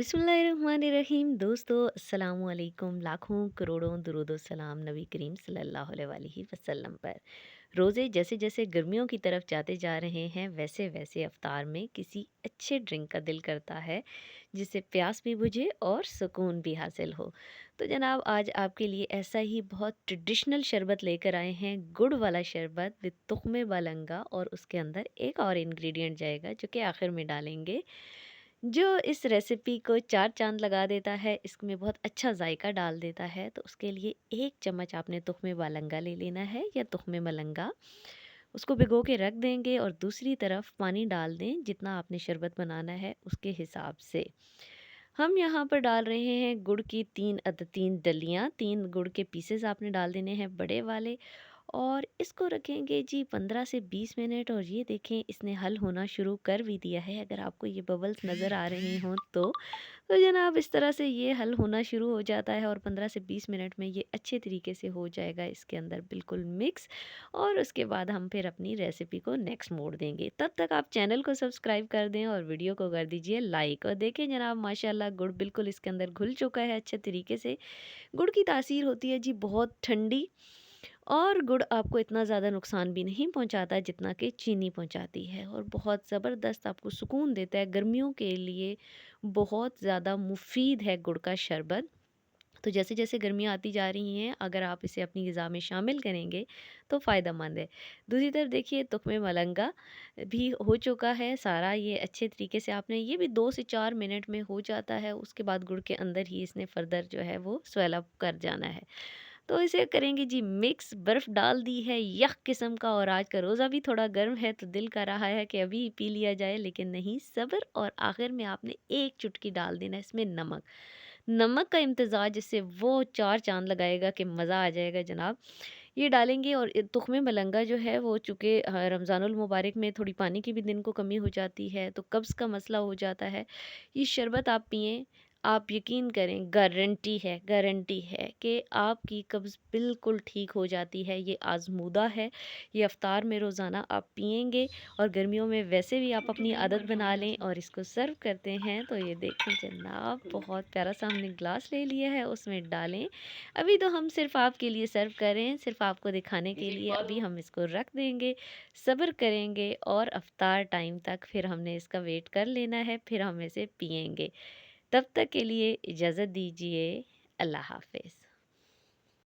बिस्मिल्लाहिर्रहमानिर्रहीम। दोस्तों अस्सलामु अलैकुम। लाखों करोड़ों दुरूदो सलाम नबी करीम सल्लल्लाहु अलैहि वसल्लम पर। रोज़े जैसे जैसे गर्मियों की तरफ जाते जा रहे हैं वैसे वैसे अफ्तार में किसी अच्छे ड्रिंक का दिल करता है जिससे प्यास भी बुझे और सुकून भी हासिल हो। तो जनाब आज आपके लिए ऐसा ही बहुत ट्रेडिशनल शरबत लेकर आए हैं, गुड़ वाला शरबत विद तुख्मे बालंगा, और उसके अंदर एक और इंग्रेडिएंट जाएगा जो कि आखिर में डालेंगे, जो इस रेसिपी को चार चांद लगा देता है, इसमें बहुत अच्छा जायका डाल देता है। तो उसके लिए एक चम्मच आपने तुख्मे बालंगा ले लेना है या तुख्मे मलंगा, उसको भिगो के रख देंगे और दूसरी तरफ पानी डाल दें जितना आपने शरबत बनाना है उसके हिसाब से। हम यहाँ पर डाल रहे हैं गुड़ की तीन डलियाँ, तीन गुड़ के पीसेस आपने डाल देने हैं बड़े वाले, और इसको रखेंगे जी 15 से 20 मिनट। और ये देखें इसने हल होना शुरू कर भी दिया है, अगर आपको ये बबल्स नज़र आ रहे हों तो जनाब इस तरह से ये हल होना शुरू हो जाता है और 15 से 20 मिनट में ये अच्छे तरीके से हो जाएगा इसके अंदर बिल्कुल मिक्स। और उसके बाद हम फिर अपनी रेसिपी को नेक्स्ट मोड़ देंगे। तब तक आप चैनल को सब्सक्राइब कर दें और वीडियो को कर दीजिए लाइक। और देखें जनाब माशाल्लाह गुड़ बिल्कुल इसके अंदर घुल चुका है अच्छे तरीके से। गुड़ की तासीर होती है जी बहुत ठंडी, और गुड़ आपको इतना ज़्यादा नुकसान भी नहीं पहुंचाता जितना कि चीनी पहुंचाती है, और बहुत ज़बरदस्त आपको सुकून देता है। गर्मियों के लिए बहुत ज़्यादा मुफीद है गुड़ का शरबत। तो जैसे जैसे गर्मियाँ आती जा रही हैं अगर आप इसे अपनी ग़िज़ा में शामिल करेंगे तो फ़ायदा मंद है। दूसरी तरफ देखिए तुख्मे मलंगा भी हो चुका है सारा, ये अच्छे तरीके से आपने, ये भी 2 से 4 मिनट में हो जाता है। उसके बाद गुड़ के अंदर ही इसने फर्दर जो है वो स्वेल अप कर जाना है। तो इसे करेंगे जी मिक्स। बर्फ़ डाल दी है यख किस्म का, और आज का रोज़ा भी थोड़ा गर्म है तो दिल कर रहा है कि अभी ही पी लिया जाए, लेकिन नहीं सब्र। और आखिर में आपने एक चुटकी डाल देना है इसमें नमक। नमक का इम्तज़ाज जिससे वो चार चाँद लगाएगा कि मज़ा आ जाएगा जनाब। ये डालेंगे। और तुख्मे मलंगा जो है वो चूँकि रमज़ानुल मुबारक में थोड़ी पानी की भी दिन को कमी हो जाती है तो कब्ज़ का मसला हो जाता है। ये शरबत आप पिएँ, आप यकीन करें, गारंटी है कि आपकी कब्ज़ बिल्कुल ठीक हो जाती है। ये आज़मूदा है, ये इफ्तार में रोज़ाना आप पिएँगे, और गर्मियों में वैसे भी आप अपनी आदत बना लें और इसको सर्व करते हैं। तो ये देखें जनाब बहुत प्यारा-सा हमने ग्लास ले लिया है, उसमें डालें। अभी तो हम सिर्फ़ आपके लिए सर्व कर रहे हैं, सिर्फ़ आपको दिखाने के लिए। अभी हम इसको रख देंगे, सब्र करेंगे और इफ्तार टाइम तक फिर हमने इसका वेट कर लेना है, फिर हम इसे पिएँगे। तब तक के लिए इजाज़त दीजिए। अल्लाह हाफ़िज़।